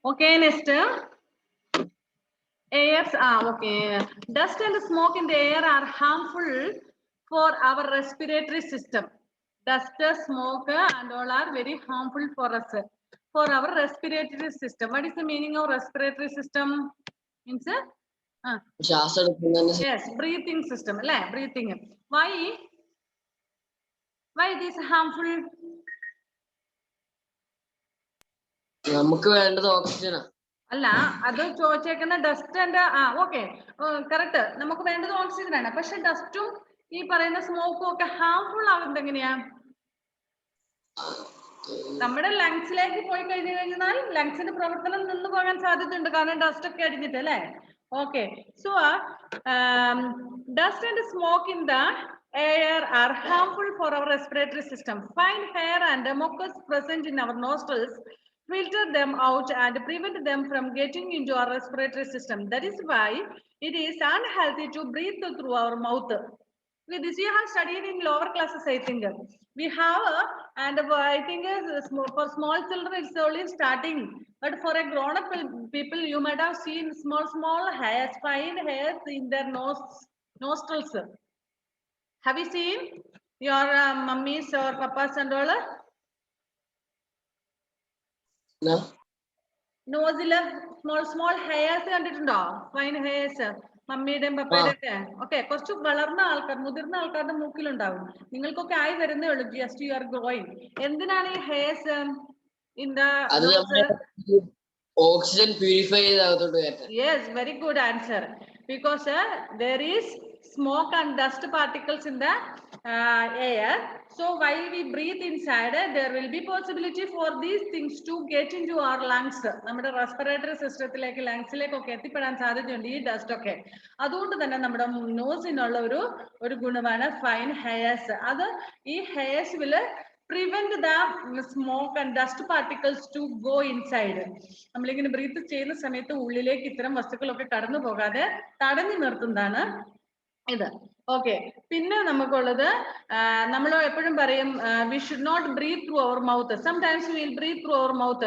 Okay, next. Airs, okay. Dust and smoke in the air are harmful for our respiratory system. Dust, smoke, and all are very harmful for us, for our respiratory system. What is the meaning of respiratory system? Means, yes, breathing system. Breathing. Why? Why it is harmful? അല്ല അത് ചോദിച്ചേക്കുന്ന dust and okay correct നമുക്ക് വേണ്ടത് oxygen ആണ്. പക്ഷെ ഡസ്റ്റും ഈ പറയുന്ന സ്മോക്കും ഒക്കെ harmful ആകുന്നത് എങ്ങനെയാ? നമ്മുടെ ലങ്സിലേക്ക് പോയി കഴിഞ്ഞു കഴിഞ്ഞാൽ ലങ്സിന്റെ പ്രവർത്തനം നിന്ന് പോകാൻ സാധ്യതയുണ്ട്, കാരണം ഡസ്റ്റ് ഒക്കെ അടിഞ്ഞിട്ട് അല്ലേ. Okay, so dust and smoke in the air are harmful for our respiratory system. Fine hair and mucus present in our nostrils filter them out and prevent them from getting into our respiratory system. That is why it is unhealthy to breathe through our mouth. This you have studied in lower classes, I think. We have, and I think for small children it's only starting. But for a grown-up people, you might have seen small hairs, fine hairs in their nostrils. Have you seen your mummies or papas and all? No. Nozzle small hairs കണ്ടിട്ടുണ്ടോ? Fine hairs മമ്മിയുടെയും പപ്പയുടെയും ഒക്കെ. Okay, കുറച്ച് വളർന്ന ആൾക്കാർ, മുതിർന്ന ആൾക്കാരുടെ മൂക്കിലുണ്ടാവും. നിങ്ങൾക്കൊക്കെ ആയി വരുന്നേ ഉള്ളൂ, ജസ്റ്റ് യു ആർ ഗ്രോയിങ്. എന്തിനാണ് ഈ hairs in the nose? Oxygen purify ചെയ്ത്. Yes, very good answer. Because there is smoke and dust particles in the air. So while we breathe inside, there will be possibility for these things to get into our lungs. നമ്മുടെ respiratory സിസ്റ്റത്തിലേക്ക്, ലങ്സിലേക്കൊക്കെ എത്തിപ്പെടാൻ സാധ്യതയുണ്ട് ഈ dust ഒക്കെ. അതുകൊണ്ട് തന്നെ നമ്മുടെ നോസിനുള്ള ഒരു ഗുണമാണ് ഫൈൻ ഹെയർസ്. അത് ഈ hairs വില് prevent the smoke and dust particles to go inside. നമ്മളിങ്ങനെ ബ്രീത്ത് ചെയ്യുന്ന സമയത്ത് ഉള്ളിലേക്ക് ഇത്തരം വസ്തുക്കളൊക്കെ കടന്നു പോകാതെ തടഞ്ഞു നിർത്തുന്നതാണ് ഇത്. ഓക്കെ, പിന്നെ നമുക്കുള്ളത് നമ്മൾ എപ്പോഴും പറയും we should not breathe through our mouth. Sometimes we will breathe through our mouth.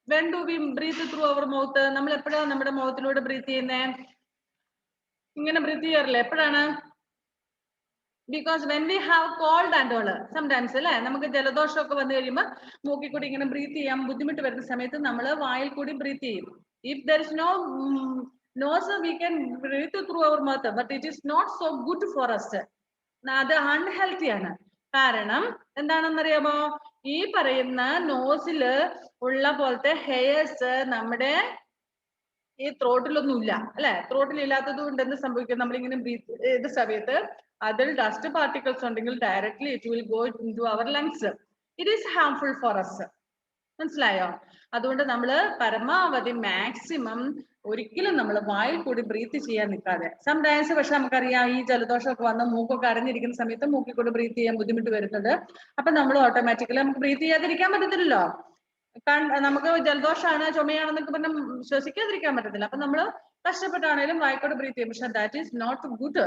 When do we breathe through our mouth? നമ്മൾ എപ്പോഴാണ് നമ്മുടെ മൗത്തിലൂടെ ബ്രീത്ത് ചെയ്യുന്നേ? ഇങ്ങനെ ബ്രീത്ത് ചെയ്യാറില്ല. എപ്പോഴാണ്? Because when we have cold and all, sometimes അല്ലേ, നമുക്ക് ജലദോഷമൊക്കെ വന്നു കഴിയുമ്പോൾ മൂക്കിൽ കൂടി ഇങ്ങനെ ബ്രീത്ത് ചെയ്യാൻ ബുദ്ധിമുട്ട് വരുന്ന സമയത്ത് നമ്മൾ വായിൽ കൂടി ബ്രീത്ത് ചെയ്യും. If there is no nose, we can breathe through our mouth, but it is not so good for us. അത് അൺഹെൽത്തി ആണ്. കാരണം എന്താണെന്നറിയാമോ? ഈ പറയുന്ന നോസില് ഉള്ള പോലത്തെ ഹെയർസ് നമ്മുടെ ഈ ത്രോട്ടിലൊന്നും ഇല്ല അല്ലെ. ത്രോട്ടിൽ ഇല്ലാത്തത് കൊണ്ട് എന്ത് സംഭവിക്കും? നമ്മളിങ്ങനെ ബ്രീത്ത് ചെയ്ത സമയത്ത് അതിൽ ഡസ്റ്റ് പാർട്ടിക്കിൾസ് ഉണ്ടെങ്കിൽ directly it will go into our lungs. It is harmful for us. മനസ്സിലായോ? അതുകൊണ്ട് നമ്മൾ പരമാവധി മാക്സിമം ഒരിക്കലും നമ്മൾ വായിൽ കൂടി ബ്രീത്ത് ചെയ്യാൻ നിൽക്കാതെ. സംടൈംസ് പക്ഷെ നമുക്കറിയാം ഈ ജലദോഷമൊക്കെ വന്ന് മൂക്കൊക്കെ അടഞ്ഞിരിക്കുന്ന സമയത്ത് മൂക്കിൽ കൂടി ബ്രീത്ത് ചെയ്യാൻ ബുദ്ധിമുട്ട് വരുന്നുണ്ട്. അപ്പൊ നമ്മൾ ഓട്ടോമാറ്റിക്കലി നമുക്ക് ബ്രീത്ത് ചെയ്യാതിരിക്കാൻ പറ്റത്തില്ലല്ലോ. നമുക്ക് ജലദോഷമാണ്, ചുമയാണെന്നൊക്കെ പറഞ്ഞാൽ ശ്വസിക്കാതിരിക്കാൻ പറ്റത്തില്ല. അപ്പൊ നമ്മൾ കഷ്ടപ്പെട്ടാണേലും വായിക്കോട് ബ്രീത്ത് ചെയ്യും. പക്ഷെ ദാറ്റ് ഈസ് നോട്ട് ഗുഡ്.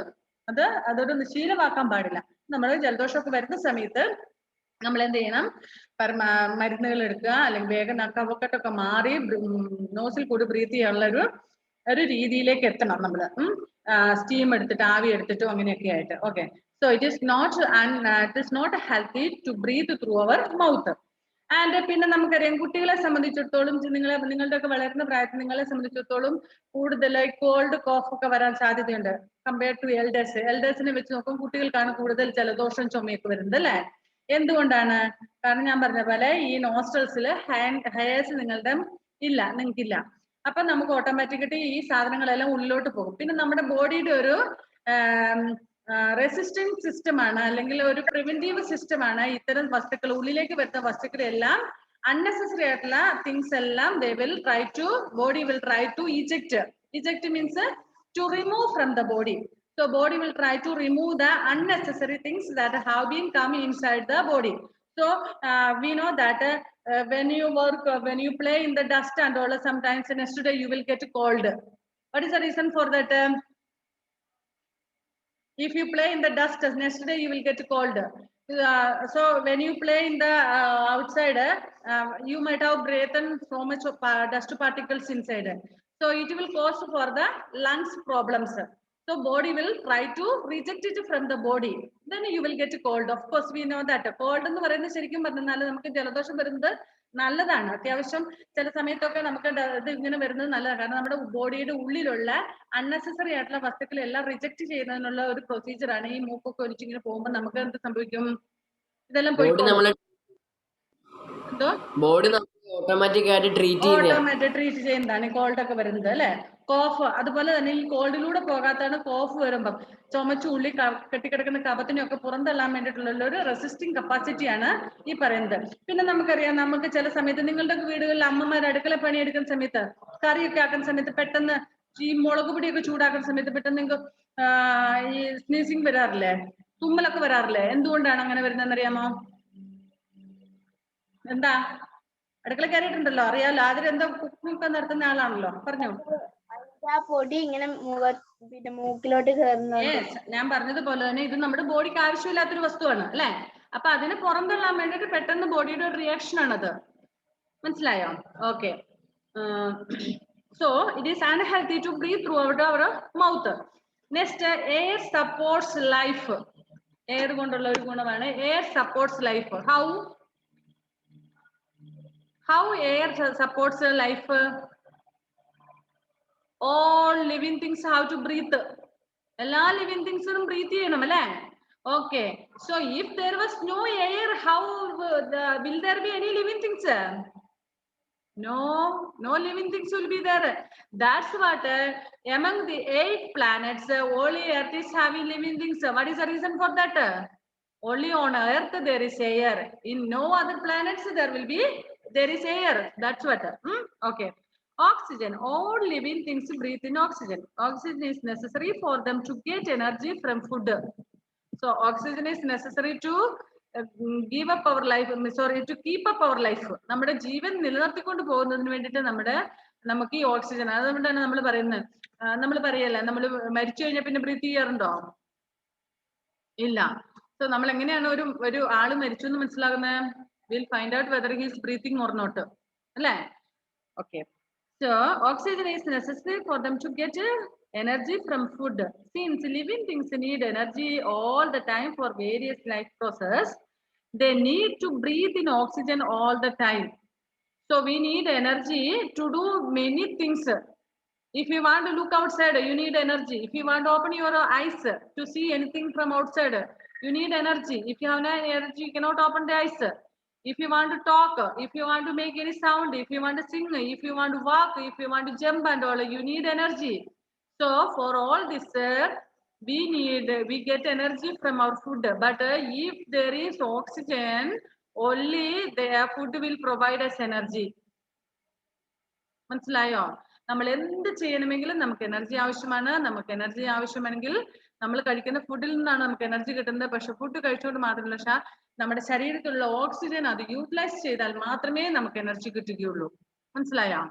അതൊരു ശീലമാക്കാൻ പാടില്ല. നമ്മൾ ജലദോഷമൊക്കെ വരുന്ന സമയത്ത് നമ്മൾ എന്ത് ചെയ്യണം? മരുന്നുകൾ എടുക്കുക, അല്ലെങ്കിൽ വേഗം കഫക്കെട്ടൊക്കെ മാറി നോസിൽ കൂടി ബ്രീത്ത് ചെയ്യാനുള്ള ഒരു രീതിയിലേക്ക് എത്തണം. നമ്മൾ സ്റ്റീം എടുത്തിട്ട്, ആവി എടുത്തിട്ടും അങ്ങനെയൊക്കെ ആയിട്ട്. Okay, so it is not healthy to breathe through our mouth. And പിന്നെ നമുക്കറിയാം കുട്ടികളെ സംബന്ധിച്ചിടത്തോളം, നിങ്ങളുടെ ഒക്കെ വളരുന്ന പ്രായത്തിൽ നിങ്ങളെ സംബന്ധിച്ചിടത്തോളം കൂടുതൽ കോൾഡ് കോഫ് ഒക്കെ വരാൻ സാധ്യതയുണ്ട് കമ്പയർ ടു എൽഡേഴ്സ്. എൽഡേഴ്സിനെ വെച്ച് നോക്കുമ്പോൾ കുട്ടികൾക്കാണ് കൂടുതൽ ജലദോഷം ചുമയൊക്കെ വരുന്നത് അല്ലേ. എന്തുകൊണ്ടാണ്? കാരണം ഞാൻ പറഞ്ഞ പോലെ ഈ നോസ്ട്രൽസിൽ ഹെയർസ് നിങ്ങൾക്കില്ല. അപ്പൊ നമുക്ക് ഓട്ടോമാറ്റിക്കായിട്ട് ഈ സാധനങ്ങളെല്ലാം ഉള്ളിലോട്ട് പോകും. പിന്നെ നമ്മുടെ ബോഡിയുടെ ഒരു റെസിസ്റ്റിംഗ് സിസ്റ്റം ആണ്, അല്ലെങ്കിൽ ഒരു പ്രിവെന്റീവ് സിസ്റ്റം ആണ്. ഇത്തരം വസ്തുക്കൾ, ഉള്ളിലേക്ക് വരുന്ന വസ്തുക്കളെല്ലാം, unnecessary ആയിട്ടുള്ള തിങ്സ് എല്ലാം body will try to eject means to remove from the body. So body will try to remove the unnecessary things that have been come inside the body. So we know that when you work, when you play in the dust and all, sometimes next day you will get cold. What is the reason for that? If you play in the dust, next day you will get cold. So when you play in the outside, you might have breathed so much of dust particles inside. So it will cause for the lungs problems. So body will try to reject it from the body. Then you will get cold. Of course, we know that cold എന്ന് പറയുന്നത് ശരിക്കും പറഞ്ഞാൽ നമുക്ക് ജലദോഷം വരുന്നത് നല്ലതാണ്. അത്യാവശ്യം ചില സമയത്തൊക്കെ നമുക്ക് ഇത് ഇങ്ങനെ വരുന്നത് നല്ലതാണ്. കാരണം നമ്മുടെ ബോഡിയുടെ ഉള്ളിലുള്ള അൺനെസസറി ആയിട്ടുള്ള വസ്തുക്കളെല്ലാം റിജക്ട് ചെയ്യുന്നതിനുള്ള ഒരു പ്രൊസീജിയർ ആണ്. ഈ മൂക്കൊക്കെ ഒലിച്ചിങ്ങനെ പോകുമ്പോൾ നമുക്ക് എന്ത് സംഭവിക്കും? ഇതെല്ലാം പോയിക്കോളും. എന്തോ ബോഡി ഓട്ടോമാറ്റിക് ആയിട്ട് ട്രീറ്റ് ചെയ്യുന്നതാണ് ഈ കോൾഡ് ഒക്കെ വരുന്നത് അല്ലെ. കോഫ് അതുപോലെ തന്നെ ഈ കോൾഡിലൂടെ പോകാത്താണ് കോഫ് വരുമ്പം ചുമച്ച് ഉള്ളി കെട്ടിക്കിടക്കുന്ന കഫത്തിനെയൊക്കെ പുറന്തള്ളാൻ വേണ്ടിയിട്ടുള്ള ഒരു റെസിസ്റ്റിംഗ് കപ്പാസിറ്റിയാണ് ഈ പറയുന്നത്. പിന്നെ നമുക്കറിയാം, നമുക്ക് ചില സമയത്ത് നിങ്ങളുടെ വീടുകളിൽ അമ്മമാർ അടുക്കള പണിയെടുക്കുന്ന സമയത്ത് കറിയൊക്കെ ആക്കുന്ന സമയത്ത് പെട്ടെന്ന് ഈ മുളക് പൊടിയൊക്കെ ചൂടാക്കുന്ന സമയത്ത് പെട്ടെന്ന് നിങ്ങൾക്ക് ഈ സ്നീസിങ് വരാറില്ലേ, തുമ്മലൊക്കെ വരാറില്ലേ? എന്തുകൊണ്ടാണ് അങ്ങനെ വരുന്നതെന്ന് അറിയാമോ? എന്താ? അടുക്കള കയറിയിട്ടുണ്ടല്ലോ, അറിയാലോ. അതിലെന്തോ കുക്കിംഗ് ഒക്കെ നടത്തുന്ന ആളാണല്ലോ, പറഞ്ഞോ. പൊടി ഇങ്ങനെ പിന്നെ മൂക്കിലോട്ട് കയറുന്നത്. ഞാൻ പറഞ്ഞതുപോലെ തന്നെ ഇത് നമ്മുടെ ബോഡിക്ക് ആവശ്യമില്ലാത്തൊരു വസ്തുവാണ് അല്ലെ. അപ്പൊ അതിന് പുറന്തള്ളാൻ വേണ്ടിട്ട് പെട്ടെന്ന് ബോഡിയുടെ ഒരു റിയാക്ഷൻ ആണത്. മനസ്സിലായോ? Okay. So it is unhealthy to breathe through out our mouth. Next, air supports life. Air കൊണ്ടുള്ള ഒരു ഗുണമാണ് air supports life. How air supports life? All living things have to breathe. എല്ലാ living things breathe ചെയ്യണം അല്ലേ? Okay. So if there was no air, how will there be any living things? No living things will be there. That's what among the 8 planets, only Earth is having living things. What is the reason for that? Only on Earth there is air. In no other planets there is air. That's what. Okay. Oxygen. All living things breathe in oxygen. Oxygen is necessary for them to get energy from food. So oxygen is necessary to give up our life. To keep up our life. നമ്മുടെ ജീവൻ നിലനിർത്തിക്കൊണ്ട് പോകുന്നതിന് വേണ്ടിയിട്ട് നമുക്ക് ഈ oxygen, അതുകൊണ്ടാണ് നമ്മൾ പറയല്ലേ, നമ്മൾ മരിച്ചു കഴിഞ്ഞാൽ പിന്നെ ബ്രീത്ത് ചെയ്യാറുണ്ടോ? ഇല്ല. സോ നമ്മൾ എങ്ങനെയാണ് ഒരു ആള് മരിച്ചു എന്ന് മനസ്സിലാകുന്നത്? Will find out whether he is breathing or not അല്ലേ? Okay. So oxygen is necessary for them to get energy from food. Since living things need energy all the time for various life process, they need to breathe in oxygen all the time. So we need energy to do many things. If you want to look outside, you need energy. If you want to open your eyes to see anything from outside, you need energy. If you have no energy, you cannot open the eyes. If you want to talk, if you want to make any sound, if you want to sing, if you want to walk, if you want to jump and all, you need energy. So for all this, we get energy from our food. But if there is oxygen, only the food will provide us energy. മനസ്സിലായോ? നമ്മൾ എന്ത് ചെയ്യണമെങ്കിലും നമുക്ക് energy ആവശ്യമാണ്. നമുക്ക് energy ആവശ്യമാണെങ്കിൽ നമ്മൾ കഴിക്കുന്ന ഫുഡിൽ നിന്നാണ് നമുക്ക് എനർജി കിട്ടുന്നത്. പക്ഷെ ഫുഡ് കഴിച്ചുകൊണ്ട് മാത്രമല്ല, പക്ഷെ നമ്മുടെ ശരീരത്തിലുള്ള ഓക്സിജൻ അത് യൂട്ടിലൈസ് ചെയ്താൽ മാത്രമേ നമുക്ക് എനർജി കിട്ടുകയുള്ളൂ. മനസ്സിലായോ?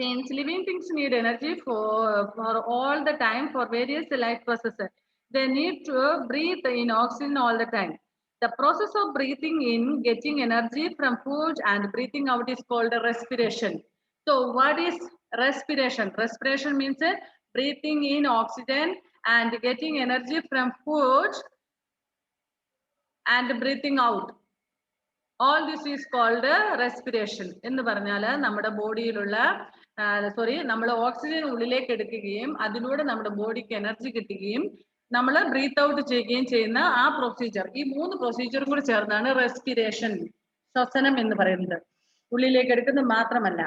Since living things need energy for all the time for various life processes, they need to breathe in oxygen all the time. The process of breathing in, getting energy from food and breathing out is called respiration. So what is respiration? Respiration means breathing in oxygen and getting energy from food and breathing out. All this is called respiration. എന്ന് പറഞ്ഞാൽ നമ്മുടെ ബോഡിയിലുള്ള നമ്മൾ oxygen ഉള്ളിലേക്ക് എടുക്കുകയും അതിലൂടെ നമ്മുടെ ബോഡിക്ക് energy കിട്ടുകയും നമ്മൾ ബ്രീത്ത് ഔട്ട് ചെയ്യുകയും ചെയ്യുന്ന ആ പ്രൊസീജിയർ, ഈ 3 പ്രൊസീജിയറും കൂടി ചേർന്നാണ് റെസ്പിറേഷൻ, ശ്വസനം എന്ന് പറയുന്നത്. ഉള്ളിലേക്ക് എടുക്കുന്നത് മാത്രമല്ല.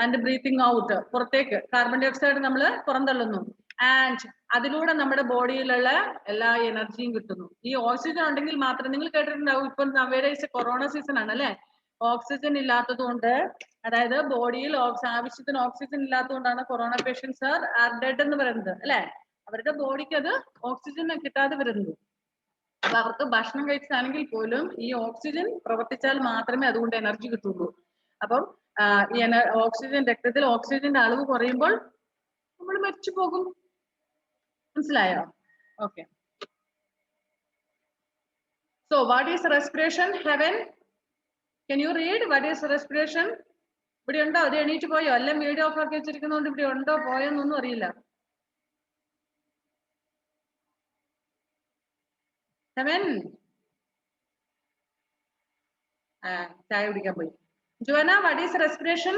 ആൻഡ് ബ്രീത്തിങ് ഔട്ട്, പുറത്തേക്ക് കാർബൺ ഡൈ ഓക്സൈഡ് നമ്മൾ പുറന്തള്ളുന്നു. ആൻഡ് അതിലൂടെ നമ്മുടെ ബോഡിയിലുള്ള എല്ലാ എനർജിയും കിട്ടുന്നു. ഈ ഓക്സിജൻ ഉണ്ടെങ്കിൽ മാത്രം, നിങ്ങൾ കേട്ടിട്ടുണ്ടാവും, ഇപ്പൊ നവേഡേയ്സ് കൊറോണ സീസൺ ആണ് അല്ലെ, ഓക്സിജൻ ഇല്ലാത്തത് കൊണ്ട്, അതായത് ബോഡിയിൽ ആവശ്യത്തിന് ഓക്സിജൻ ഇല്ലാത്തത് കൊണ്ടാണ് കൊറോണ പേഷ്യൻസ് ആർ ഡെഡ് എന്ന് പറയുന്നത് അല്ലെ. അവരുടെ ബോഡിക്ക് അത് ഓക്സിജൻ കിട്ടാതെ വരുന്നത്. അപ്പൊ അവർക്ക് ഭക്ഷണം കഴിച്ചാണെങ്കിൽ പോലും ഈ ഓക്സിജൻ പ്രവർത്തിച്ചാൽ മാത്രമേ അതുകൊണ്ട് എനർജി കിട്ടുള്ളൂ. അപ്പം ഈ ഓക്സിജൻ, രക്തത്തിൽ ഓക്സിജന്റെ അളവ് കുറയുമ്പോൾ നമ്മൾ മരിച്ചു പോകും. മനസ്സിലായോ? Okay. So what is respiration, Heaven? Can you read what is respiration? ഇവിടെ ഉണ്ടോ? അത് എണീറ്റ് പോയോ? എല്ലാം വീഡിയോ ഓഫ് ആക്കി വെച്ചിരിക്കുന്നതുകൊണ്ട് ഇവിടെ ഉണ്ടോ പോയോന്നൊന്നും അറിയില്ല. Heaven? ചായ കുടിക്കാൻ പോയി. Joanna, what is respiration?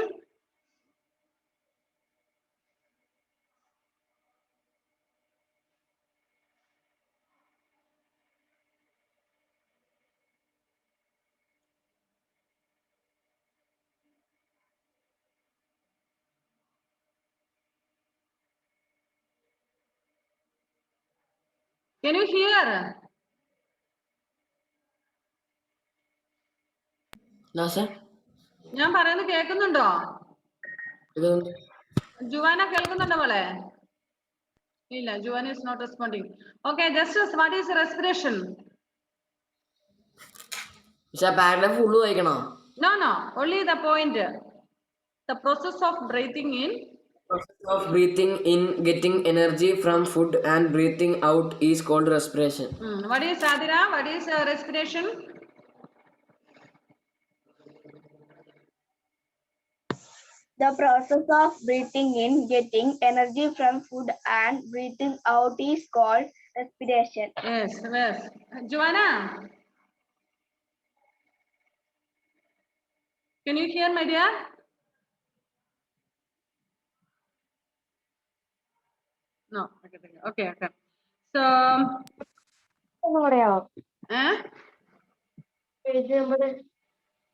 Can you hear? ഞാൻ പറയുന്നത് കേൾക്കുന്നുണ്ടോ? ജുവാന കേൾക്കുന്നുണ്ടോ മോളെ? ഇല്ല, Joanna is not responding. Okay, Justice, what is respiration? paragraph full വായിക്കണോ? No, only the point. The process of breathing in. Process of breathing in, getting energy from food and breathing out is called respiration. What is Adira? What is respiration? The process of breathing in, getting energy from food and breathing out is called respiration. Yes. Joanna, can you hear, my dear? No. Okay. So,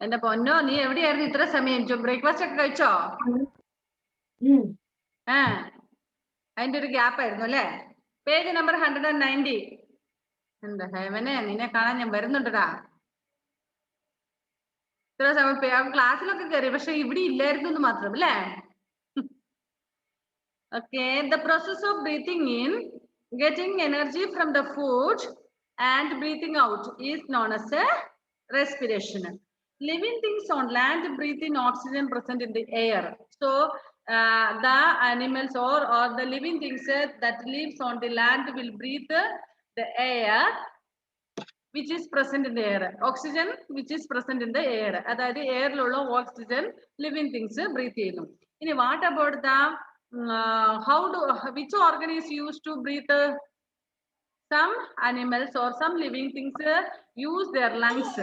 എന്റെ പൊന്നോ, നീ എവിടെയായിരുന്നു ഇത്ര സമയം? Breakfast ഒക്കെ കഴിച്ചോ? അതിന്റെ ഒരു ഗ്യാപ്പ് ആയിരുന്നു അല്ലേ? Page number 190. എന്താ ഹേമനെ, നിന്നെ കാണാൻ ഞാൻ വരുന്നുണ്ടടാ. ഇത്ര സമയം ക്ലാസ്സിലൊക്കെ കയറി, പക്ഷെ ഇവിടെ ഇല്ലായിരുന്നു എന്ന് മാത്രം അല്ലേ? Okay, the process of breathing in, getting energy from the food and breathing out is known as a respiration. Living things on land breathe in oxygen present in the air. So the animals or the living things that lives on the land will breathe the air which is present in the air. Oxygen which is present in the air. അതായത് എയറിലുള്ള oxygen living things breath ചെയ്യുന്നു. ഇനി what about the which organ is used to breathe? Some animals or some living things use their lungs.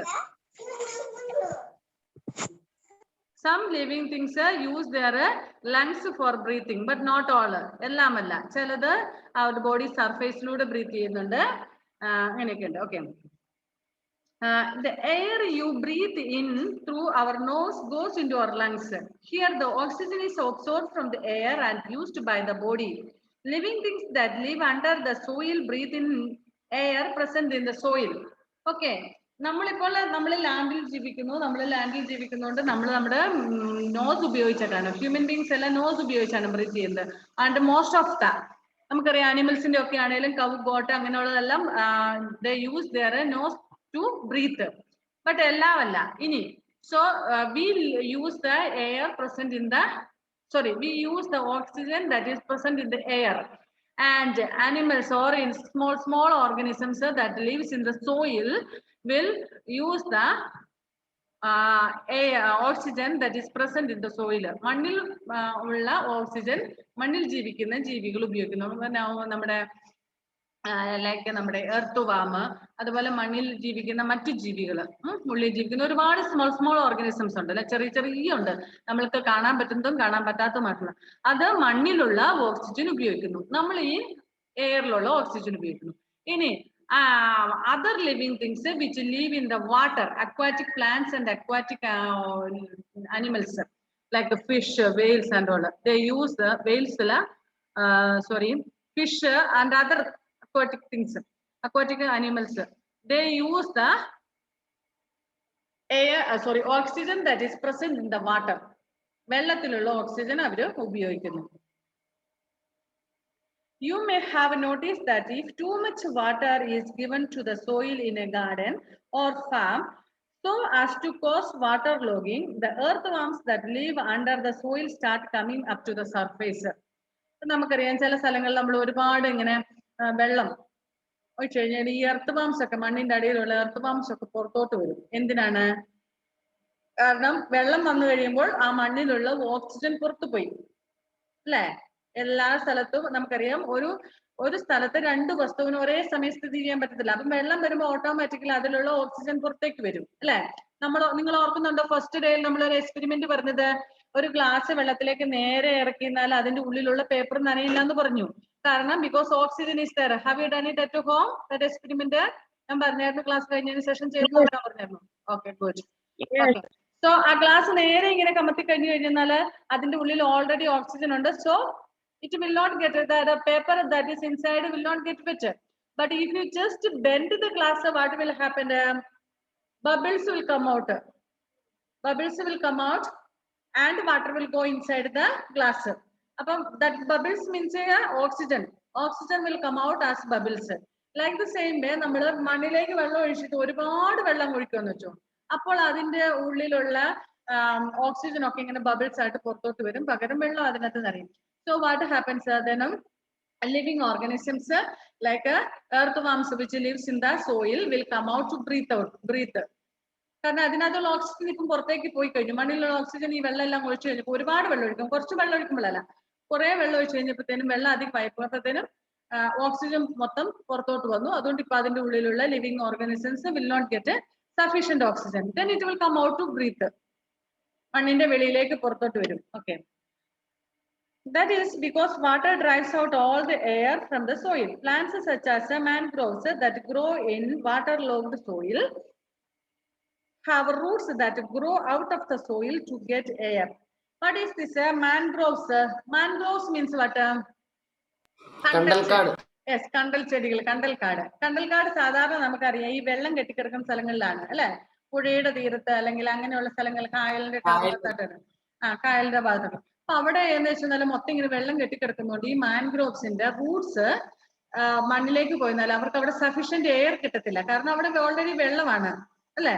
Some living things use their lungs for breathing, but not all. എല്ലാമല്ല, ചിലത് അവരുടെ body സർഫേസിലൂടെ breath ചെയ്യുന്നുണ്ട്. അങ്ങനെയൊക്കെ ഉണ്ട്. Okay. The air you breathe in through our nose goes into our lungs. Here the oxygen is absorbed from the air and used by the body. Living things that live under the soil breathe in air present in the soil. Okay. നമ്മളിപ്പോൾ ലാൻഡിൽ ജീവിക്കുന്നതുകൊണ്ട് നമ്മൾ നമ്മുടെ nose ഉപയോഗിച്ചിട്ടാണ്, human beings എല്ലാം nose ഉപയോഗിച്ചാണ് breathe ചെയ്യുന്നത്. And most of the നമുക്കറിയാം ആനിമൽസിന്റെ ഒക്കെ ആണെങ്കിലും കൗ, ഗോട്ട് അങ്ങനെയുള്ളതെല്ലാം they use their nose to breathe, but ellavalla ini. So we use the air present in the we use the oxygen that is present in the air, and animals or in small organisms that lives in the soil will use the air oxygen that is present in the soil. മണ്ണിൽ ഉള്ള oxygen മണ്ണിൽ ജീവിക്കുന്ന ജീവികൾ ഉപയോഗിക്കുന്നു. നമ്മുടെ like നമ്മുടെ earth warm, അതുപോലെ മണ്ണിൽ ജീവിക്കുന്ന മറ്റു ജീവികൾ, ഉള്ളിൽ ജീവിക്കുന്ന ഒരുപാട് സ്മോൾ ഓർഗാനിസംസ് ഉണ്ട് അല്ലെ, ചെറിയ ഉണ്ട്, നമ്മൾക്ക് കാണാൻ പറ്റുന്നതും കാണാൻ പറ്റാത്തതുമായിട്ടുള്ള. അത് മണ്ണിലുള്ള ഓക്സിജൻ ഉപയോഗിക്കുന്നു, നമ്മൾ ഈ എയറിലുള്ള ഓക്സിജൻ ഉപയോഗിക്കുന്നു. ഇനി other living things which live in the water, aquatic plants and aquatic animals like the fish, whales and all, they use the fish and other aquatic things, aquatic animals, they use the air oxygen that is present in the water. വെള്ളത്തിലുള്ള oxygen അവർ ഉപയോഗിക്കുന്നു. You may have noticed that if too much water is given to the soil in a garden or farm so as to cause waterlogging, the earthworms that live under the soil start coming up to the surface. നമുക്കറിയാം ചില സ്ഥലങ്ങളിൽ നമ്മൾ ഒരുപാട് ഇങ്ങനെ വെള്ളം ഒഴിച്ചു കഴിഞ്ഞാൽ ഈ എർത്ത് ബാംസ് ഒക്കെ മണ്ണിന്റെ അടിയിലുള്ള എർത്ത് ബാംസ് ഒക്കെ പുറത്തോട്ട് വരും. എന്തിനാണ്? കാരണം വെള്ളം വന്നു കഴിയുമ്പോൾ ആ മണ്ണിലുള്ള ഓക്സിജൻ പുറത്തു പോയി അല്ലെ. എല്ലാ സ്ഥലത്തും നമുക്കറിയാം ഒരു സ്ഥലത്ത് രണ്ട് വസ്തുവിന് ഒരേ സമയം സ്ഥിതി ചെയ്യാൻ പറ്റത്തില്ല. അപ്പം വെള്ളം വരുമ്പോൾ ഓട്ടോമാറ്റിക്കലി അതിലുള്ള ഓക്സിജൻ പുറത്തേക്ക് വരും അല്ലെ. നിങ്ങൾ ഓർക്കുന്നുണ്ടോ ഫസ്റ്റ് ഡേയിൽ നമ്മൾ ഒരു എക്സ്പെരിമെന്റ് പറഞ്ഞത്, ഒരു ഗ്ലാസ് വെള്ളത്തിലേക്ക് നേരെ ഇറക്കിയാൽ അതിന്റെ ഉള്ളിലുള്ള പേപ്പർ നനയില്ല എന്ന് പറഞ്ഞു. കാരണം because oxygen is there. Have you done it at home that experiment? ഞാൻ പറഞ്ഞായിരുന്നു ക്ലാസ് കഴിഞ്ഞതിന് ശേഷം ചെയ്ത് നോക്കാൻ പറഞ്ഞായിരുന്നു. Okay good. ഓക്കെ, സോ ആ ഗ്ലാസ് നേരെ ഇങ്ങനെ കമത്തി കഴിഞ്ഞു കഴിഞ്ഞാൽ അതിന്റെ ഉള്ളിൽ ഓൾറെഡി ഓക്സിജൻ ഉണ്ട്. So it will not get the paper that is inside will not get wet. But if you just bend the glass, what will happen? Bubbles will come out. Bubbles will come out and water will go inside the glass. That bubbles means oxygen. Oxygen will come out as bubbles. Like the same way, നമ്മൾ മണ്ണിലേക്ക് വെള്ളം ഒഴിച്ചിട്ട് ഒരുപാട് വെള്ളം ഒഴിക്കുമെന്ന് വെച്ചോ, അപ്പോൾ അതിന്റെ ഉള്ളിലുള്ള ഓക്സിജൻ ഒക്കെ ഇങ്ങനെ ബബിൾസ് ആയിട്ട് പുറത്തോട്ട് വരും, പകരം വെള്ളം അതിനകത്ത് നിറയും. So what happens then? Living organisms like earthworms which lives in the soil will come out to breathe. കാരണം അതിനകത്തുള്ള ഓക്സിജൻ ഇപ്പം പുറത്തേക്ക് പോയി കഴിഞ്ഞു. മണ്ണിലുള്ള ഓക്സിജൻ ഈ വെള്ളം എല്ലാം ഒഴിച്ചു കഴിഞ്ഞപ്പോൾ ഒരുപാട് വെള്ളം ഒഴിക്കും. കുറച്ച് വെള്ളം ഒഴിക്കുമ്പോഴല്ല, കുറെ വെള്ളം ഒഴിച്ചു കഴിഞ്ഞപ്പോഴത്തേനും വെള്ളം അധികം പയപ്പോഴത്തേനും ഓക്സിജൻ മൊത്തം പുറത്തോട്ട് വന്നു. അതുകൊണ്ട് ഇപ്പൊ അതിന്റെ ഉള്ളിലുള്ള living organisms will not get sufficient oxygen. Then it will come out to breathe. മണ്ണിന്റെ വെളിയിലേക്ക് പുറത്തോട്ട് വരും. Okay, that is because water drives out all the air from the soil. Plants such as mangroves that grow in waterlogged soil have roots that grow out of the soil to get air. What is this? Mangroves. Mangroves means what? കണ്ടൽക്കാട്. Yes, കണ്ടൽ ചെടികൾ, കണ്ടൽക്കാട്. കണ്ടൽക്കാട് സാധാരണ നമുക്കറിയാം ഈ വെള്ളം കെട്ടിക്കിടക്കുന്ന സ്ഥലങ്ങളിലാണ് അല്ലെ, പുഴയുടെ തീരത്ത് അല്ലെങ്കിൽ അങ്ങനെയുള്ള സ്ഥലങ്ങൾ, കായലിന്റെ ഭാഗത്തായിട്ടാണ്. കായലിന്റെ ഭാഗത്തൊക്കെ. അപ്പൊ അവിടെ എന്ന് വെച്ചാൽ മൊത്തം ഇങ്ങനെ വെള്ളം കെട്ടിക്കിടക്കുന്നതുകൊണ്ട് ഈ മാൻഗ്രോവ്സിന്റെ റൂട്ട്സ് മണ്ണിലേക്ക് പോയിരുന്നാൽ അവർക്ക് അവിടെ സഫീഷ്യന്റ് എയർ കിട്ടത്തില്ല. കാരണം അവിടെ ഓൾറെഡി വെള്ളമാണ് അല്ലെ.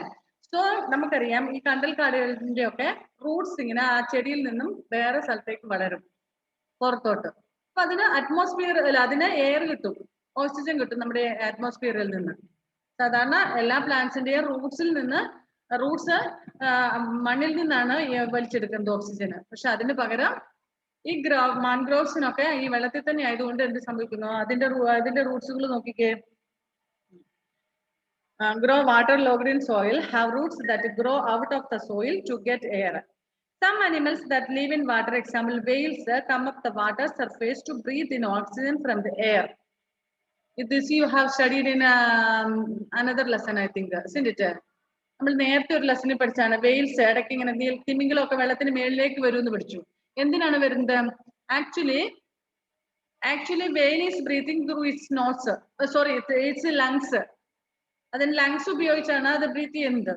സോ നമുക്കറിയാം ഈ കണ്ടൽക്കാടുകളുടെ ഒക്കെ റൂട്ട്സ് ഇങ്ങനെ ആ ചെടിയിൽ നിന്നും വേറെ സ്ഥലത്തേക്ക് വളരും പുറത്തോട്ട്. അപ്പൊ അതിന് അറ്റ്മോസ്ഫിയർ അതിന് എയർ കിട്ടും, ഓക്സിജൻ കിട്ടും നമ്മുടെ അറ്റ്മോസ്ഫിയറിൽ നിന്ന്. സാധാരണ എല്ലാ പ്ലാന്റ്സിന്റെയും റൂട്ട്സ് മണ്ണിൽ നിന്നാണ് വലിച്ചെടുക്കുന്നത് ഓക്സിജന്. പക്ഷെ അതിന് പകരം ഈ മാൻഗ്രോവ്സിനൊക്കെ ഈ വെള്ളത്തിൽ തന്നെ ആയതുകൊണ്ട് എന്ത് സംഭവിക്കുന്നു, അതിന്റെ റൂട്ട്സുകൾ നോക്കിക്കേ. Grow waterlogged in soil, have roots that grow out of the soil to get air. Some animals that live in water, example whales, come up the water surface to breathe in oxygen from the air. This you have studied in another lesson, I think, isn't it? നമ്മൾ നേരത്തെ ഒരു ലെസണിൽ പഠിച്ചാണ് Wales ഇടയ്ക്ക് ഇങ്ങനെ തിമിംഗലമൊക്കെ വെള്ളത്തിന് മേളിലേക്ക് വരും എന്ന് പഠിച്ചു. എന്തിനാണ് വരുന്നത്? Actually whale is breathing through its nose, sorry its lungs. അതിന് ലങ്സ് ഉപയോഗിച്ചാണ് അത് ബ്രീത്ത് ചെയ്യുന്നത്.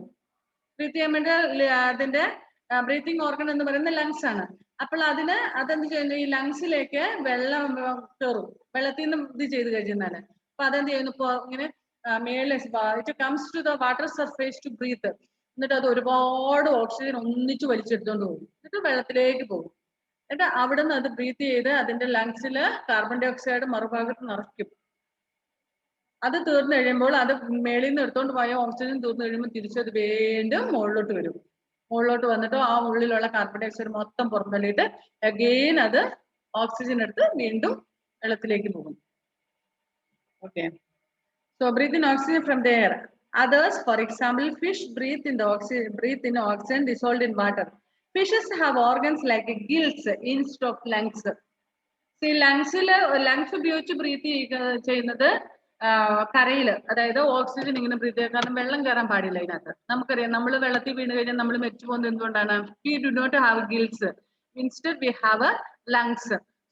ബ്രീത്ത് ചെയ്യാൻ വേണ്ടി അതിന്റെ ബ്രീത്തിങ് ഓർഗൻ എന്ന് പറയുന്നത് ലങ്സ് ആണ്. അപ്പോൾ അതെന്ത് ചെയ്യുന്നു, ഈ ലങ്സിലേക്ക് വെള്ളം കയറും വെള്ളത്തിൽ നിന്ന് ഇത് ചെയ്ത് കഴിഞ്ഞാൽ. അപ്പൊ അതെന്ത് ചെയ്യുന്നു, ഇപ്പൊ ഇങ്ങനെ മേലെ it comes to the water surface to breathe. എന്നിട്ട് അത് ഒരുപാട് ഓക്സിജൻ ഒന്നിച്ച് വലിച്ചെടുത്തോണ്ട് പോകും, എന്നിട്ട് വെള്ളത്തിലേക്ക് പോകും. എന്നിട്ട് അവിടെ നിന്ന് അത് ബ്രീത്ത് ചെയ്ത് അതിന്റെ ലങ്സിൽ കാർബൺ ഡൈ ഓക്സൈഡ് മറുഭാഗത്ത് നിറയ്ക്കും. അത് തീർന്നു കഴിയുമ്പോൾ അത് മേളിൽ നിന്ന് എടുത്തോണ്ട് പോയ ഓക്സിജൻ തീർന്നു കഴിയുമ്പോൾ തിരിച്ചത് വീണ്ടും മുകളിലോട്ട് വരും. മുകളിലോട്ട് വന്നിട്ട് ആ ഉള്ളിലുള്ള കാർബൺ ഡൈ ഓക്സൈഡ് മൊത്തം പുറന്തള്ളിയിട്ട് അഗെയിൻ അത് ഓക്സിജൻ എടുത്ത് വീണ്ടും വെള്ളത്തിലേക്ക് പോകും. Okay, so breathe in oxygen from the air. Others, for example, fish breathe in oxygen dissolved in water. Fishes have organs like gills instead of lungs. See, lungs ഉപയോഗിച്ച് breath ചെയ്യുന്നത് കരയില്, അതായത് oxygen ഇങ്ങനെ breath ചെയ്യുക. കാരണം വെള്ളം കയറാൻ പാടില്ല ഇതിനകത്ത്. നമുക്കറിയാം നമ്മൾ വെള്ളത്തിൽ വീണ് കഴിഞ്ഞാൽ നമ്മൾ മരിച്ചു പോകുന്നത് എന്തുകൊണ്ടാണ്? We do not have gills, instead we have a lungs.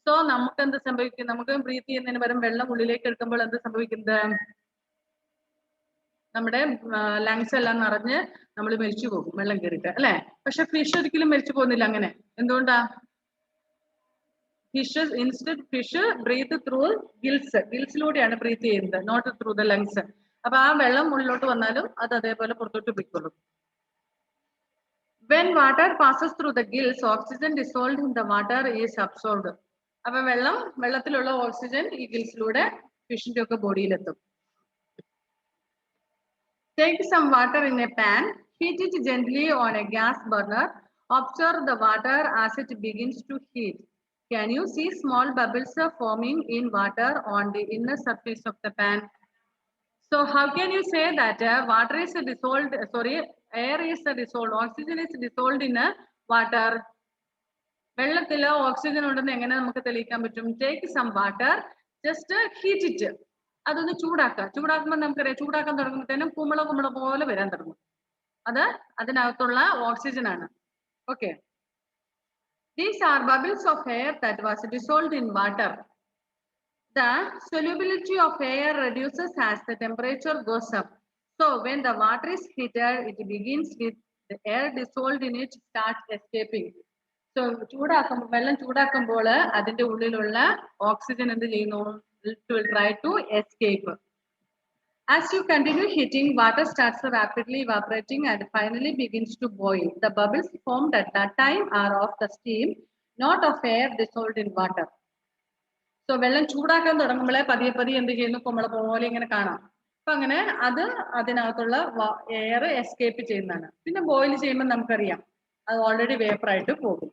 So നമുക്ക് എന്ത് സംഭവിക്കും, നമുക്ക് ബ്രീത്ത് ചെയ്യുന്നതിന് പകരം വെള്ളം ഉള്ളിലേക്ക് എടുക്കുമ്പോൾ എന്ത് സംഭവിക്കുന്നത്, നമ്മുടെ ലങ്സ് എല്ലാം നിറഞ്ഞ് നമ്മൾ മരിച്ചു പോകും വെള്ളം കയറിയിട്ട് അല്ലെ. പക്ഷെ ഫിഷ് ഒരിക്കലും മരിച്ചു പോകുന്നില്ല. അങ്ങനെ എന്തുകൊണ്ടാ? ഫിഷ് ബ്രീത്ത് ത്രൂ ഗിൽസിലൂടെയാണ് ബ്രീത്ത് ചെയ്യുന്നത്, നോട്ട് ത്രൂ ദ ലങ്സ്. അപ്പൊ ആ വെള്ളം ഉള്ളിലോട്ട് വന്നാലും അത് അതേപോലെ പുറത്തോട്ട് പോയിക്കൊള്ളും. When water passes through the gills, oxygen dissolved in the water is absorbed. അപ്പൊ വെള്ളത്തിലുള്ള ഓക്സിജൻ ഈ ഗിൽസിലൂടെ ഫിഷിന്റെ ഒക്കെ ബോഡിയിലെത്തും. Take some water in a pan, heat it gently on a gas burner. Observe the water as it begins to heat. Can you see small bubbles forming in water on the inner surface of the pan? So how can you say that water is dissolved, air is dissolved, oxygen is dissolved in water? വെള്ളത്തിൽ oxygen ഉണ്ടെന്ന് എങ്ങനെ നമുക്ക് തെളിയിക്കാൻ പറ്റും? Take some water, just heat it, അതൊന്ന് ചൂടാക്കുക. ചൂടാക്കുമ്പോൾ നമുക്കറിയാം, ചൂടാക്കാൻ തുടങ്ങുമ്പോഴത്തേനും കുമിള പോലെ വരാൻ തുടങ്ങും. അത് അതിനകത്തുള്ള ഓക്സിജൻ ആണ്. Okay, these are bubbles of air that was dissolved in water. The solubility of air reduces as the temperature goes up. So when the water is heated, it begins with the air dissolved in it starts escaping. So വെള്ളം ചൂടാക്കുമ്പോൾ അതിന്റെ ഉള്ളിലുള്ള oxygen എന്ത് ചെയ്യുന്നു? It will try to escape. As you continue heating, water starts rapidly evaporating and finally begins to boil. The bubbles formed at that time are of the steam, not of air dissolved in water. So വെള്ളം ചൂടാക്കാൻ തുടങ്ങുമ്പോഴേ പതിയെ എന്ത് ചെയ്യുന്നു? കുമ്പള പോലെ ഇങ്ങനെ കാണാം. അപ്പൊ അങ്ങനെ അത് അതിനകത്തുള്ള എയർ എസ്കേപ്പ് ചെയ്യുന്നതാണ്. പിന്നെ ബോയിൽ ചെയ്യുമ്പോൾ നമുക്കറിയാം അത് ഓൾറെഡി വേപ്പറായിട്ട് പോകും.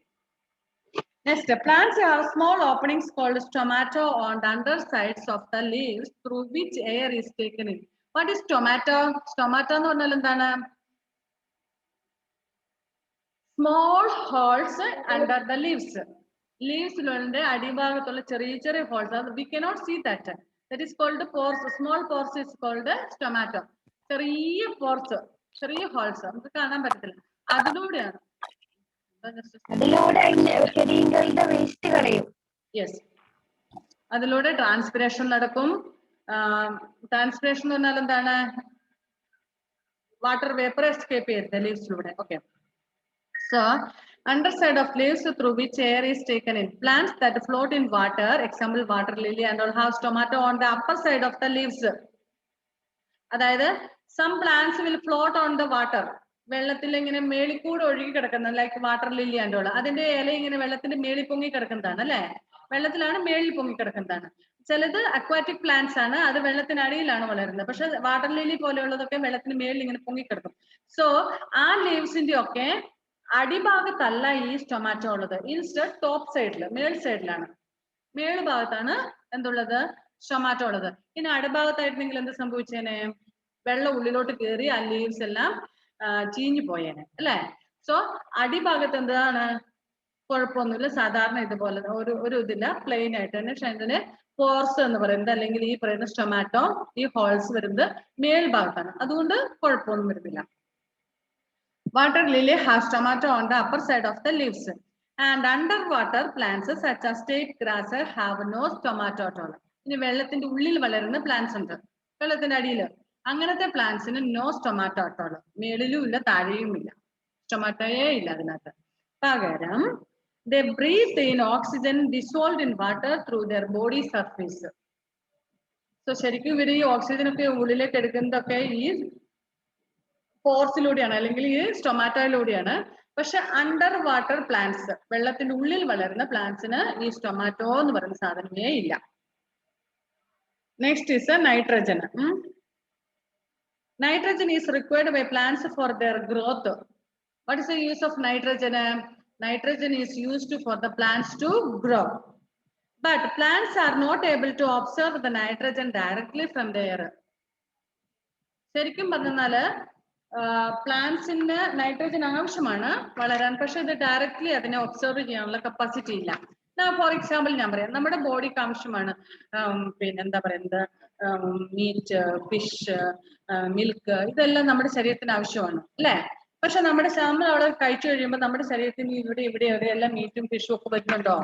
Next, plants have small openings called stomata on the under sides of the leaves through which air is taken in. What is tomato? Tomato എന്ന് പറഞ്ഞാൽ എന്താണ്? Small holes under the leaves. ലീവ്സിലുണ്ട് അടിഭാഗത്തുള്ള ചെറിയ holes. We cannot see that. That is called pores. Small pores is called stomata. ചെറിയ pores, ചെറിയ holes നമുക്ക് കാണാൻ പറ്റത്തില്ല. അതിലൂടെയാണ് യെസ്, അതിലൂടെ ട്രാൻസ്പിറേഷൻ നടക്കും. ട്രാൻസ്പിറേഷൻ എന്ന് പറഞ്ഞാൽ എന്താണ്? വാട്ടർ വേപ്പർ എസ്കേപ്പ് ചെയ്യരുത് ലീവ്സിലൂടെ. Okay, so underside of leaves through which air is taken in. Plants that float in water, example water lily and all, have stomata on the upper side of the leaves. അതായത് some plants will float on the water. വെള്ളത്തിൽ ഇങ്ങനെ മേളിക്കൂടെ ഒഴുകി കിടക്കുന്ന, like water lily and all. അതിന്റെ ഇല ഇങ്ങനെ വെള്ളത്തിന്റെ മേളിൽ പൊങ്ങി കിടക്കുന്നതാണ് അല്ലെ? വെള്ളത്തിലാണ് മേളിൽ പൊങ്ങി കിടക്കുന്നതാണ്. ചിലത് അക്വാറ്റിക് പ്ലാന്റ്സ് ആണ്, അത് വെള്ളത്തിനടിയിലാണ് വളരുന്നത്. പക്ഷെ വാട്ടർ ലില്ലി പോലെയുള്ളതൊക്കെ വെള്ളത്തിന് മേളിൽ ഇങ്ങനെ പൊങ്ങി കിടക്കും. സോ ആ ലീവ്സിന്റെ ഒക്കെ അടിഭാഗത്തല്ല ഈ സ്റ്റൊമാറ്റോ ഉള്ളത്. ഇൻസ്റ്റഡ് ടോപ്പ് സൈഡിൽ, മേൽ സൈഡിലാണ്, മേൽ ഭാഗത്താണ് എന്തുള്ളത്? സ്റ്റൊമാറ്റോ ഉള്ളത്. ഇനി അടിഭാഗത്തായിരുന്നെങ്കിൽ എന്ത് സംഭവിച്ചേനെ? വെള്ളം ഉള്ളിലോട്ട് കയറി ആ ലീവ്സ് എല്ലാം ചീഞ്ഞു പോയേനെ അല്ലെ? സോ അടിഭാഗത്ത് എന്താണ്? കുഴപ്പമൊന്നുമില്ല, സാധാരണ ഇതുപോലെ ഒരു ഇതില്ല, പ്ലെയിൻ ആയിട്ട് തന്നെ. പക്ഷെ അതിന് പോർസ് എന്ന് പറയുന്നത്, അല്ലെങ്കിൽ ഈ പറയുന്ന സ്റ്റൊമാറ്റോ, ഈ ഹോൾസ് വരുന്നത് മേൽഭാഗത്താണ്. അതുകൊണ്ട് കുഴപ്പമൊന്നും വരുന്നില്ല. Water lily has stomata on the upper side of the leaves, and underwater plants such as state grass have no stomata at all. ഇനി വെള്ളത്തിന്റെ ഉള്ളിൽ വളരുന്ന പ്ലാന്റ്സ് ഉണ്ട്, വെള്ളത്തിന്റെ അടിയിൽ. അങ്ങനത്തെ പ്ലാന്റ്സിന് നോ സ്റ്റൊമാറ്റോ at all. മേളിലും ഇല്ല, താഴെയും ഇല്ല, സ്റ്റൊമാറ്റോയേ ഇല്ല അതിനകത്ത്. പകരം they breathe in oxygen dissolved in water through their body surface. So ശരിക്കും ഇവർ ഈ ഓക്സിജൻ ഒക്കെ ഉള്ളിലേക്ക് എടുക്കുന്നതൊക്കെ ഈ പോർസിലൂടെയാണ്, അല്ലെങ്കിൽ ഈ സ്റ്റൊമാറ്റോയിലൂടെയാണ്. പക്ഷെ അണ്ടർ വാട്ടർ പ്ലാന്റ്സ്, വെള്ളത്തിന്റെ ഉള്ളിൽ വളരുന്ന പ്ലാന്റ്സിന് ഈ സ്റ്റൊമാറ്റോ എന്ന് പറയുന്ന സാധനമേ ഇല്ല. Next is nitrogen. Nitrogen is required by plants for their growth. What is the use of nitrogen? Nitrogen is used for the plants to grow, but plants are not able to absorb the nitrogen directly from the air. ശരിക്കും പറഞ്ഞാല് പ്ലാന്റ്സിന് nitrogen ആവശ്യമാണ് വളരാൻ, പക്ഷെ ഇത് directly അതിനെ observe ചെയ്യാനുള്ള capacity ഇല്ല. For example ഞാൻ പറയാം, നമ്മുടെ ബോഡിക്ക് ആവശ്യമാണ് പിന്നെന്താ പറയുന്നത്, മീറ്റ്, ഫിഷ്, മിൽക്ക്, ഇതെല്ലാം നമ്മുടെ ശരീരത്തിന് ആവശ്യമാണ് അല്ലെ? പക്ഷെ നമ്മുടെ നമ്മൾ അവിടെ കഴിച്ചു കഴിയുമ്പോൾ നമ്മുടെ ശരീരത്തിന് ഇവിടെ എല്ലാം മീറ്റും ഫിഷും ഒക്കെ വരുന്നുണ്ടോ?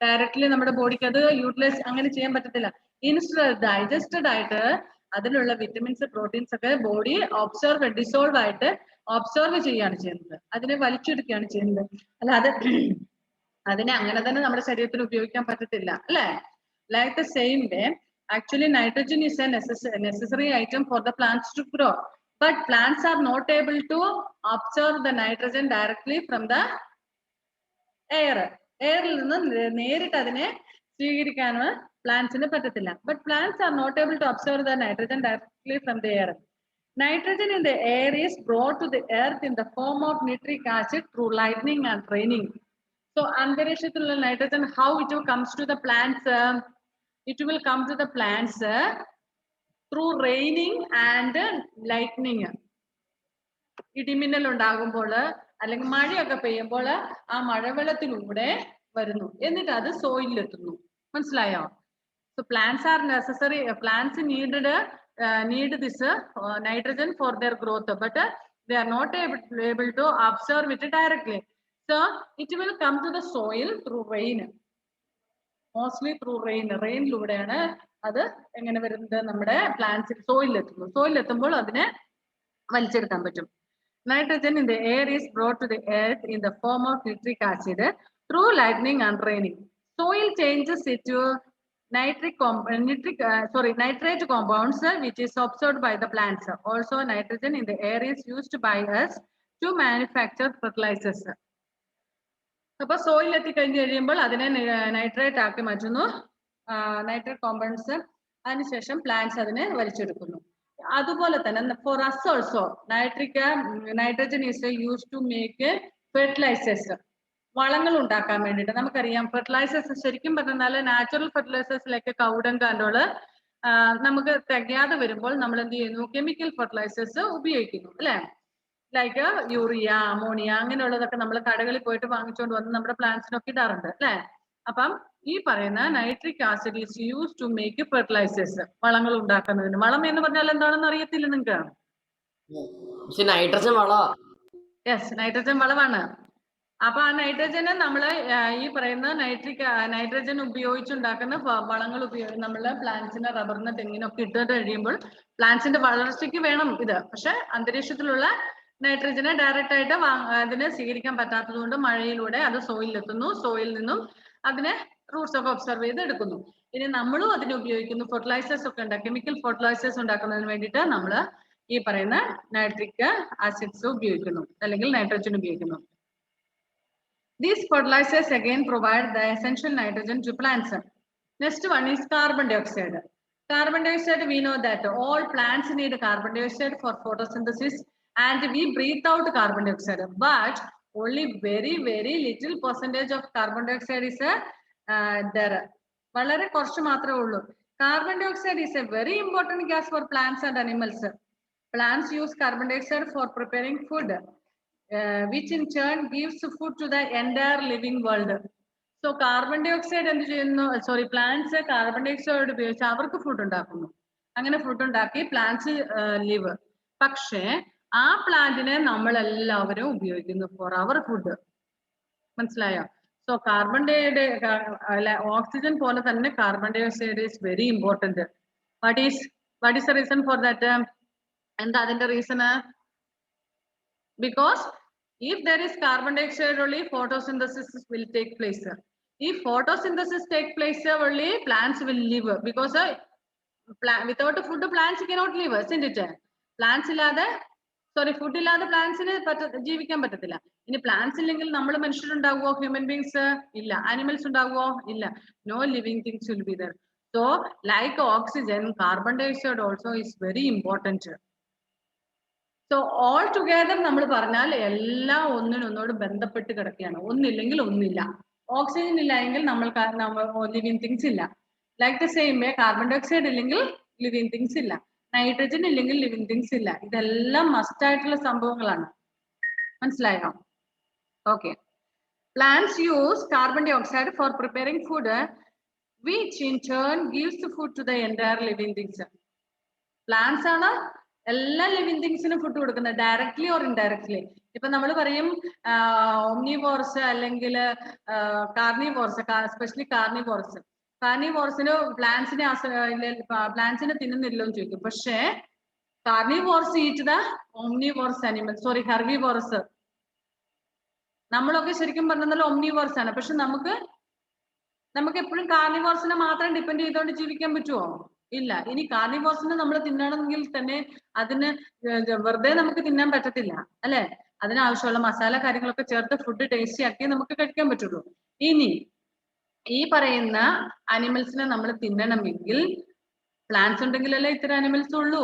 ഡയറക്ട്ലി നമ്മുടെ ബോഡിക്ക് അത് യൂട്ടിലൈസ് അങ്ങനെ ചെയ്യാൻ പറ്റത്തില്ല. ഇൻസ്റ്റഡ് ഡൈജസ്റ്റഡ് ആയിട്ട് അതിലുള്ള വിറ്റമിൻസ്, പ്രോട്ടീൻസ് ഒക്കെ ബോഡി ഡിസോൾവ് ആയിട്ട് ഒബ്സർവ് ചെയ്യുകയാണ് ചെയ്യുന്നത്, അതിനെ വലിച്ചെടുക്കുകയാണ് ചെയ്യുന്നത്. അല്ലാതെ അതിനെ അങ്ങനെ തന്നെ നമ്മുടെ ശരീരത്തിന് ഉപയോഗിക്കാൻ പറ്റത്തില്ല അല്ലെ? Like the same way, actually nitrogen is A necessary item for the plants to grow, but plants are not able to absorb the nitrogen directly from the air. എയറിൽ നിന്ന് നേരിട്ട് അതിനെ സ്വീകരിക്കാനും പ്ലാന്റ്സിന് പറ്റത്തില്ല. But plants are not able to absorb the nitrogen directly from the air. Nitrogen in the air is brought to the earth in the form of nitric acid through lightning and raining. So, അന്തരീക്ഷത്തിലുള്ള nitrogen, how it comes to the plants? It will come to the plants through raining and lightning. ഇടിമിന്നൽ ഉണ്ടാകുമ്പോൾ അല്ലെങ്കിൽ മഴയൊക്കെ പെയ്യുമ്പോൾ ആ മഴവെള്ളത്തിലൂടെ വരുന്നു, എന്നിട്ട് അത് സോയിലെത്തുന്നു. മനസ്സിലായോ? So plants are necessary, plants need this nitrogen for their growth, but they are not able to absorb it directly. So it will come to the soil through rain, mostly through rain. റെയിനിലൂടെയാണ് അത് എങ്ങനെ വരുന്നത്, നമ്മുടെ plants സോയിലെത്തുന്നു. സോയിലെത്തുമ്പോൾ അതിനെ വലിച്ചെടുക്കാൻ പറ്റും. Nitrogen in the air is brought to the earth in the form of nitric acid through lightning and raining. Soil changes it to nitrate compounds which is absorbed by the plants. Also, nitrogen in the air is used by us to manufacture fertilizers. അപ്പോൾ soil എത്തിക്കഴിഞ്ഞ് കഴിയുമ്പോൾ അതിനെ nitrate ആക്കി മാറ്റുന്നു, nitrate compounds. അതിനുശേഷം plants അതിനെ വലിച്ചെടുക്കുന്നു. അതുപോലെ തന്നെ for us also nitrogen is use to make fertilisers, വളങ്ങൾ ഉണ്ടാക്കാൻ വേണ്ടിയിട്ട്. നമുക്കറിയാം ഫെർട്ടിലൈസേഴ്സ് ശരിക്കും പറഞ്ഞാൽ നാച്ചുറൽ ഫെർട്ടിലൈസേഴ്സിലേക്ക് കൗഡങ്കാൻഡോള് നമുക്ക് തികയാതെ വരുമ്പോൾ നമ്മൾ എന്ത് ചെയ്യുന്നു, കെമിക്കൽ ഫെർട്ടിലൈസേഴ്സ് ഉപയോഗിക്കുന്നു, അല്ലെ? ലൈക്ക് യൂറിയ, അമോണിയ, അങ്ങനെയുള്ളതൊക്കെ നമ്മൾ കടകളിൽ പോയിട്ട് വാങ്ങിച്ചുകൊണ്ട് വന്ന് നമ്മുടെ പ്ലാന്റ്സിനൊക്കെ ഇടാറുണ്ട്, അല്ലെ? അപ്പം ഈ പറയുന്ന nitric acid is use to make fertilisers, വളങ്ങൾ ഉണ്ടാക്കുന്നതിന്. വളം എന്ന് പറഞ്ഞാൽ എന്താണെന്ന് അറിയത്തില്ല നിങ്ങൾക്ക്? നൈട്രജൻ വള. യെസ്, നൈട്രജൻ വളമാണ്. അപ്പൊ ആ നൈട്രജന് നമ്മള് ഈ പറയുന്ന നൈട്രജൻ ഉപയോഗിച്ചുണ്ടാക്കുന്ന വളങ്ങൾ നമ്മള് പ്ലാന്റ്സിന്, റബ്ബറിന്, തെങ്ങിനൊക്കെ ഇട്ടിട്ട് കഴിയുമ്പോൾ പ്ലാന്റ്സിന്റെ വളർച്ചയ്ക്ക് വേണം ഇത്. പക്ഷെ അന്തരീക്ഷത്തിലുള്ള നൈട്രജനെ ഡയറക്റ്റ് ആയിട്ട് അതിനെ സ്വീകരിക്കാൻ പറ്റാത്തത് കൊണ്ട് മഴയിലൂടെ അത് സോയിലെത്തുന്നു. സോയിൽ നിന്നും അതിനെ റൂട്ട്സ് ഒക്കെ ഒബ്സർവ് ചെയ്ത് എടുക്കുന്നു. ഇനി നമ്മളും അതിനെ ഉപയോഗിക്കുന്നു, ഫെർട്ടിലൈസേഴ്സ് ഒക്കെ ഉണ്ടാക്കും, കെമിക്കൽ ഫെർട്ടിലൈസേഴ്സ് ഉണ്ടാക്കുന്നതിന് വേണ്ടിയിട്ട് നമ്മൾ ഈ പറയുന്ന നൈട്രിക് ആസിഡ്സ് ഉപയോഗിക്കുന്നു, അല്ലെങ്കിൽ നൈട്രജൻ ഉപയോഗിക്കുന്നു. These fertilizers again provide the essential nitrogen to plants. Next one is carbon dioxide. Carbon dioxide, we know that all plants need carbon dioxide for photosynthesis and we breathe out carbon dioxide, but only very little percentage of carbon dioxide is there. വളരെ കുറച്ച് മാത്രമേ ഉള്ളൂ. Carbon dioxide is a very important gas for plants and animals. Plants use carbon dioxide for preparing food, which in turn gives food to the entire living world. So carbon dioxide എന്ത് ചെയ്യുന്നു, sorry, plants carbon dioxide ഉപയോഗിച്ച് അവർക്ക് food ഉണ്ടാക്കുന്നു. അങ്ങനെ food ഉണ്ടാക്കി plants live. പക്ഷേ ആ പ്ലാന്റിനെ നമ്മളെല്ലാവരും ഉപയോഗിക്കുന്നു ഫോർ അവർ ഫുഡ്. മനസ്സിലായോ? സോ കാർബൺ ഡയോക്സൈഡ്, ഓക്സിജൻ പോലെ തന്നെ carbon dioxide is very important. What is the reason for that? എന്താ അതിന്റെ reason? Because if there is carbon dioxide only, photosynthesis will take place. If photosynthesis take place only, plants will live. Because without food, plants cannot live, isn't it? Plants illade, sorry, food illade plants ജീവിക്കാൻ പറ്റത്തില്ല. ഇനി plants ഇല്ലെങ്കിൽ നമ്മൾ മനുഷ്യരുണ്ടാകുമോ? Human beings ഇല്ല. Animals ഉണ്ടാകുമോ? ഇല്ല. No living things will be there. So like oxygen, carbon dioxide also is very important. So all together നമ്മൾ പറഞ്ഞാൽ എല്ലാം ഒന്നിനൊന്നോട് ബന്ധപ്പെട്ട് കിടക്കുകയാണ്. ഒന്നില്ലെങ്കിൽ ഒന്നില്ല. ഓക്സിജൻ ഇല്ല എങ്കിൽ നമ്മൾ ലിവിങ് തിങ്സ് ഇല്ല. Like the same way carbon dioxide ഇല്ലെങ്കിൽ ലിവിങ് തിങ്സ് ഇല്ല, നൈട്രജൻ ഇല്ലെങ്കിൽ ലിവിങ് തിങ്സ് ഇല്ല. ഇതെല്ലാം മസ്റ്റ് ആയിട്ടുള്ള സംഭവങ്ങളാണ്. മനസ്സിലായോ? Okay. Plants use carbon dioxide for preparing food, which in turn gives the food to the entire living things. Plants ആണ് എല്ലാ ലിവിങ് തിങ്സിനും ഫുഡ് കൊടുക്കുന്നത്, ഡയറക്ട്ലി ഓർ ഇൻഡയറക്ട്ലി. ഇപ്പൊ നമ്മൾ പറയും ഓംനിവോർസ് അല്ലെങ്കിൽ കാർണിവോർസ്, എസ്പെഷ്യലി കാർണിവോർസിന് പ്ലാന്റ്സിനെ തിന്നുന്നില്ലോ എന്ന് ചോദിക്കും. പക്ഷേ carnivores eat the omnivores animal, sorry herbivores. നമ്മളൊക്കെ ശരിക്കും പറഞ്ഞാൽ ഓംനിവോർസ് ആണ്. പക്ഷെ നമുക്ക് എപ്പോഴും കാർണിവോർസിനെ മാത്രം ഡിപ്പെൻഡ് ചെയ്തുകൊണ്ട് ജീവിക്കാൻ പറ്റുമോ? ഇല്ല. ഇനി കാർണിവോർസിനെ നമ്മൾ തിന്നണമെങ്കിൽ തന്നെ അതിന് വെറുതെ നമുക്ക് തിന്നാൻ പറ്റത്തില്ല, അല്ലെ? അതിനാവശ്യമുള്ള മസാല കാര്യങ്ങളൊക്കെ ചേർത്ത് ഫുഡ് ടേസ്റ്റി ആക്കി നമുക്ക് കഴിക്കാൻ പറ്റുള്ളൂ. ഇനി ഈ പറയുന്ന അനിമൽസിനെ നമ്മൾ തിന്നണമെങ്കിൽ പ്ലാന്റ്സ് ഉണ്ടെങ്കിലല്ലേ ഇത്തരം അനിമൽസ് ഉള്ളൂ.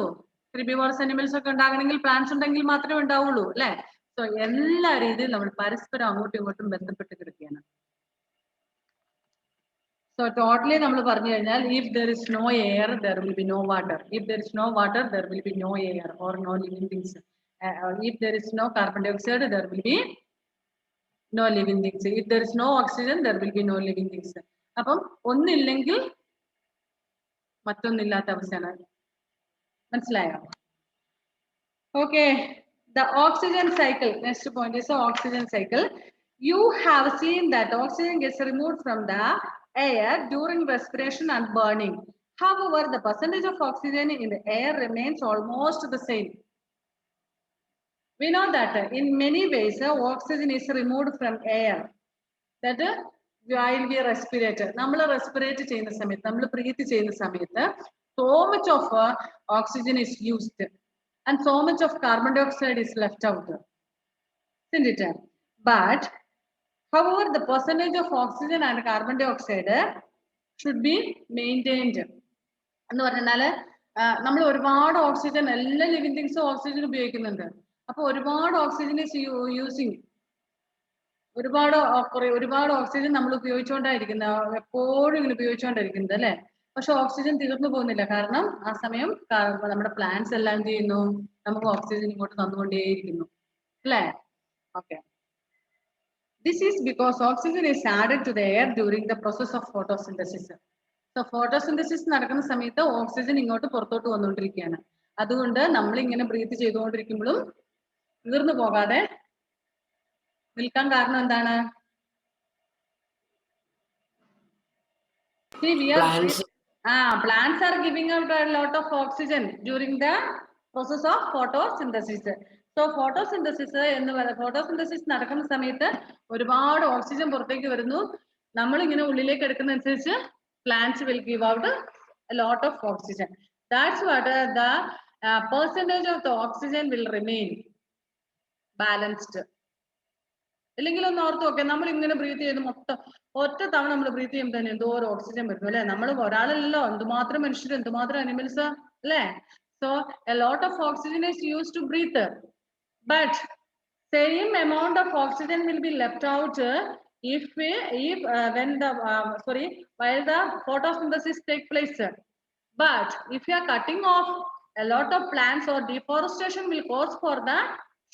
Herbivorous animals ഒക്കെ ഉണ്ടാകണമെങ്കിൽ പ്ലാന്റ്സ് ഉണ്ടെങ്കിൽ മാത്രമേ ഉണ്ടാവുള്ളൂ അല്ലേ? സോ എല്ലാ രീതിയിലും നമ്മൾ പരസ്പരം അങ്ങോട്ടും ഇങ്ങോട്ടും ബന്ധപ്പെട്ട് കിടക്കുകയാണ്. So totally നമ്മൾ പറഞ്ഞു കഴിഞ്ഞാൽ if there is no air there will be no water. If there is no water there will be no air or no living things. If there is no carbon dioxide there will be no living things. If there is no oxygen there will be no living things. അപ്പം ഒന്നില്ലെങ്കിൽ മറ്റൊന്നില്ലാത്ത അവസ്ഥയാണ്. മനസ്സിലായോ? Okay, the oxygen cycle. Next point is the oxygen cycle. You have seen that oxygen gets removed from the air during respiration and burning. However, the percentage of oxygen in the air remains almost the same. We know that in many ways oxygen is removed from air. That while we respirate, നമ്മൾ respirate ചെയ്യുന്ന സമയത്ത്, നമ്മൾ breathe ചെയ്യുന്ന സമയത്ത് so much of oxygen is used and so much of carbon dioxide is left out, isn't it? But however, the percentage of oxygen and carbon dioxide should be maintained. എന്ന് പറഞ്ഞാൽ നമ്മൾ ഒരുപാട് oxygen എല്ലാ living തിങ്സും oxygen ഉപയോഗിക്കുന്നുണ്ട്. അപ്പൊ ഒരുപാട് oxygen is using, ഒരുപാട് oxygen നമ്മൾ ഉപയോഗിച്ചുകൊണ്ടായിരിക്കുന്നത്, എപ്പോഴും ഇങ്ങനെ ഉപയോഗിച്ചുകൊണ്ടിരിക്കുന്നത് അല്ലെ. പക്ഷെ ഓക്സിജൻ തീർന്നു പോകുന്നില്ല. കാരണം ആ സമയം നമ്മുടെ പ്ലാന്റ്സ് എല്ലാം എന്ത് ചെയ്യുന്നു, നമുക്ക് ഓക്സിജൻ ഇങ്ങോട്ട് തന്നുകൊണ്ടേയിരിക്കുന്നു അല്ലെ. Okay, this is because oxygen is added to the air during the process of photosynthesis. So photosynthesis നടക്കുന്ന സമയത്ത് ഓക്സിജൻ ഇങ്ങോട്ട് പുറത്തോട്ട് വന്നുകൊണ്ടിരിക്കുകയാണ്. അതുകൊണ്ട് നമ്മൾ ഇങ്ങനെ ബ്രീത്ത് ചെയ്തുകൊണ്ടിരിക്കുമ്പോഴും തീർന്നു പോകാതെ നിൽക്കാൻ കാരണം എന്താണ്? Plants are giving out a lot of oxygen during the process of photosynthesis. So photosynthesis നടക്കുന്ന സമയത്ത് ഒരുപാട് ഓക്സിജൻ പുറത്തേക്ക് വരുന്നു. നമ്മൾ ഇങ്ങനെ ഉള്ളിലേക്ക് എടുക്കുന്ന അനുസരിച്ച് plants will give out a lot of oxygen. That's what the percentage of the oxygen will remain balanced. അല്ലെങ്കിൽ ഒന്ന് ഓർത്ത് നോക്കെ, നമ്മൾ ഇങ്ങനെ ബ്രീത്ത് ചെയ്ത് മൊത്തം ഒറ്റ തവണ നമ്മൾ ബ്രീത്ത് ചെയ്യുമ്പോൾ തന്നെ എന്തോരം ഓക്സിജൻ വരുന്നു അല്ലെ. നമ്മൾ ഒരാളല്ലോ, എന്തുമാത്രം മനുഷ്യർ, എന്തുമാത്രം അനിമൽസ് അല്ലെ. So a lot of oxygen is used to breathe, but same amount of oxygen will be left out while the photosynthesis take place. But if you are cutting off a lot of plants or deforestation will cause for the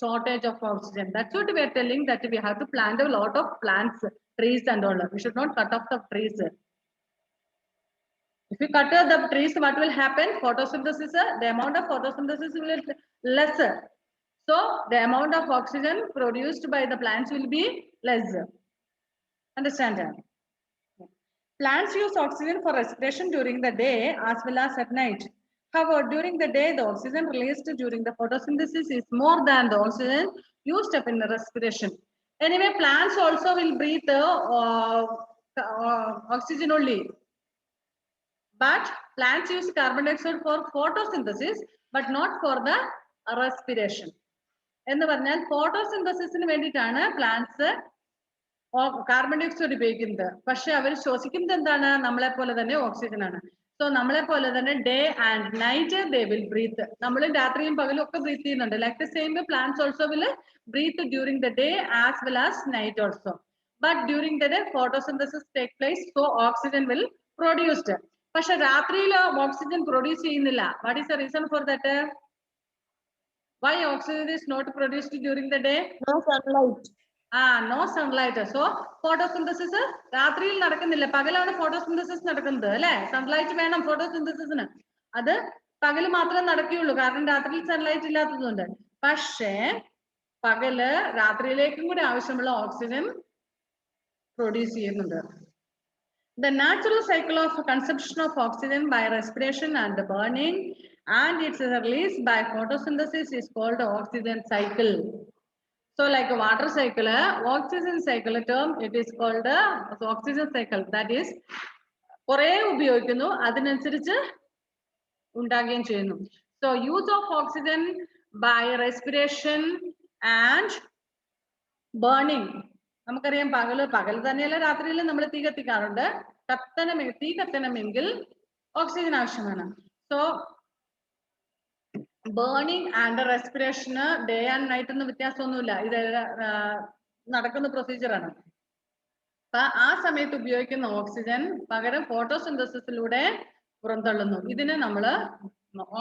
shortage of oxygen. That's what we are telling, that we have to plant a lot of plants, trees and all. We should not cut off the trees. If you cut the trees, what will happen? Photosynthesis, the amount of photosynthesis will be lesser. So the amount of oxygen produced by the plants will be less. Understand that? Plants use oxygen for respiration during the day as well as at night. However, during the day, the oxygen released during the photosynthesis is more than the oxygen used up in the respiration. Anyway, plants also will breathe oxygen only. But plants use carbon dioxide for photosynthesis, but not for the respiration. എന്ന് പറഞ്ഞാൽ ഫോട്ടോസിന്തസിസിന് വേണ്ടിയിട്ടാണ് plants carbon dioxide ഉപയോഗിക്കുന്നത്. പക്ഷെ അവർ ശ്വസിക്കുന്നത് എന്താണ്? നമ്മളെ പോലെ തന്നെ oxygen ആണ്. സോ നമ്മളെ പോലെ തന്നെ day and night they will breathe. നമ്മൾ രാത്രിയും പകലും ഒക്കെ ബ്രീത്ത് ചെയ്യുന്നുണ്ട്. Like the same plants also will breathe during the day as well as night also. But during the day photosynthesis take place, so oxygen will produced. പക്ഷെ രാത്രിയിൽ oxygen produce ചെയ്യുന്നില്ല. What is the reason for that? Why oxygen is not produced during the day? No sunlight. No sunlight. So photosynthesis രാത്രിയിൽ നടക്കുന്നില്ല, പകലാണ് photosynthesis നടക്കുന്നത് അല്ലെ. Sunlight വേണം ഫോട്ടോസിന്തസിസിന്, അത് പകല് മാത്രമേ നടക്കുകയുള്ളൂ, കാരണം രാത്രിയിൽ സൺലൈറ്റ് ഇല്ലാത്തതുകൊണ്ട്. പക്ഷേ പകല് രാത്രിയിലേക്കും കൂടി ആവശ്യമുള്ള ഓക്സിജൻ പ്രൊഡ്യൂസ് ചെയ്യുന്നുണ്ട്. The natural cycle of consumption of oxygen by respiration and burning and its release by photosynthesis is called oxygen cycle. So like a water cycle, oxygen cycle term, it is called oxygen cycle. That is, കുറെ ഉപയോഗിക്കുന്നു, അതിനനുസരിച്ച് ഉണ്ടാകുകയും ചെയ്യുന്നു. So use of oxygen by respiration and burning. നമുക്കറിയാം പകൽ തന്നെയല്ല, രാത്രിയിൽ നമ്മൾ തീ കത്തിക്കാറുണ്ട്. തീ കത്തണമെങ്കിൽ ഓക്സിജൻ ആവശ്യമാണ്. So burning and respiration day and night ഒന്നും വ്യത്യാസമൊന്നുമില്ല. ഇത് നടക്കുന്ന പ്രൊസീജിയറാണ്. അപ്പൊ ആ സമയത്ത് ഉപയോഗിക്കുന്ന ഓക്സിജൻ പകരം ഫോട്ടോസിന്തസിസിലൂടെ പുറന്തള്ളുന്നു. ഇതിനെ നമ്മൾ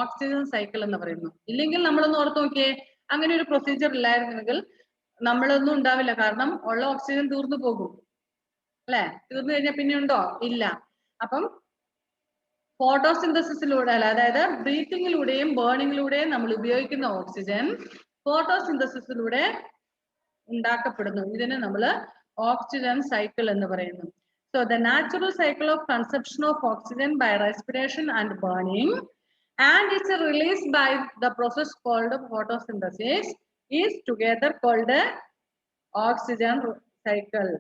ഓക്സിജൻ സൈക്കിൾ എന്ന് പറയുന്നു. ഇല്ലെങ്കിൽ നമ്മളൊന്ന് ഓർത്ത് നോക്കിയേ, അങ്ങനെ ഒരു പ്രൊസീജിയർ ഇല്ലായിരുന്നെങ്കിൽ നമ്മളൊന്നും ഉണ്ടാവില്ല. കാരണം ഉള്ള ഓക്സിജൻ തീർന്നു പോകും അല്ലെ? തീർന്നു കഴിഞ്ഞാൽ പിന്നെ ഉണ്ടോ? ഇല്ല. അപ്പം ഫോട്ടോസിന്തസിസിലൂടെ അതായത് ബ്രീത്തിങ്ങിലൂടെയും ബേണിങ്ങിലൂടെയും നമ്മൾ ഉപയോഗിക്കുന്ന ഓക്സിജൻ ഫോട്ടോസിന്തസിസിലൂടെ ഉണ്ടാക്കപ്പെടുന്നു. ഇതിനെ നമ്മൾ ഓക്സിജൻ സൈക്കിൾ എന്ന് പറയുന്നു. So the natural cycle of consumption of oxygen by respiration and burning and its release by the process called photosynthesis is together called the oxygen cycle.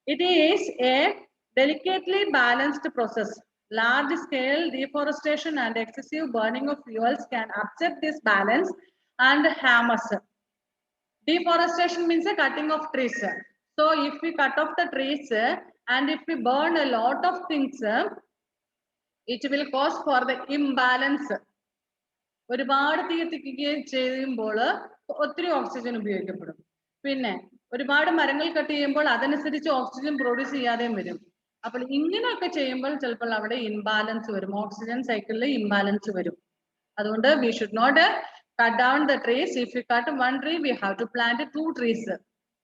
It is a delicately balanced process. Large scale deforestation and excessive burning of fuels can upset this balance and harm us. Deforestation means a cutting of trees. So if we cut off the trees and if we burn a lot of things, it will cause for the imbalance. ഒരുപാട് തീ കത്തിക്കുകയും ചെയ്യുമ്പോൾ ഒത്തിരി oxygen ഉപയോഗിക്കപ്പെടും. പിന്നെ ഒരുപാട് മരങ്ങൾ cut ചെയ്യുമ്പോൾ അതനുസരിച്ച് ഓക്സിജൻ പ്രൊഡ്യൂസ് ചെയ്യാതെയും വരും. അപ്പോൾ ഇങ്ങനെയൊക്കെ ചെയ്യുമ്പോൾ ചിലപ്പോൾ അവിടെ ഇംബാലൻസ് വരും, ഓക്സിജൻ സൈക്കിളിൽ ഇംബാലൻസ് വരും. അതുകൊണ്ട് we should not cut down the trees. If we cut one tree, we have to plant 2 trees.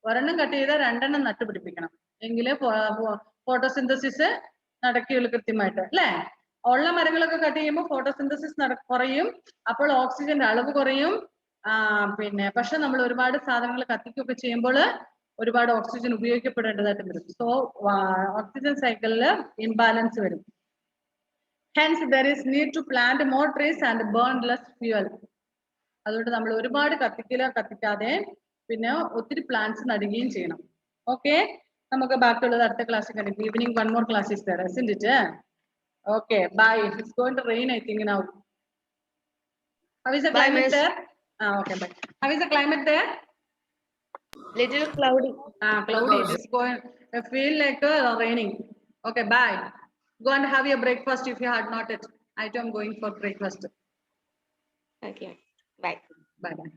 ഒരെണ്ണം കട്ട് ചെയ്താൽ 2 എണ്ണം നട്ടുപിടിപ്പിക്കണം. എങ്കിലേ ഫോട്ടോസിന്തസിസ് നടക്കുകയുള്ളൂ കൃത്യമായിട്ട് അല്ലെ? ഉള്ള മരങ്ങളൊക്കെ കട്ട് ചെയ്യുമ്പോൾ ഫോട്ടോസിന്തസിസ് കുറയും, അപ്പോൾ ഓക്സിജന്റെ അളവ് കുറയും. പിന്നെ പക്ഷെ നമ്മൾ ഒരുപാട് സാധനങ്ങൾ കത്തിക്കുകയൊക്കെ ചെയ്യുമ്പോൾ ഒരുപാട് ഓക്സിജൻ ഉപയോഗിക്കപ്പെടേണ്ടതായിട്ട് വരും. സോ ഓക്സിജൻ സൈക്കിളിൽ ഇംബാലൻസ് വരും. Hence there is need to plant more trees and burn less fuel. അതുകൊണ്ട് നമ്മൾ ഒരുപാട് കത്തിക്കാതെ പിന്നെ ഒത്തിരി പ്ലാന്റ്സ് നടുകയും ചെയ്യണം. ഓക്കെ, നമുക്ക് ബാക്കിയുള്ളത് അടുത്ത ക്ലാസ്സിൽ കണ്ടിട്ട് evening 1 more class is there, isn't it? Okay, bye. It's going to rain, I think now. How is the climate there? Okay, bye. How is the climate there? Little cloudy. Cloudy. It is going to feel like raining. Okay, bye. Go and have your breakfast if you had not yet. I too am going for breakfast. Okay, bye. Bye bye.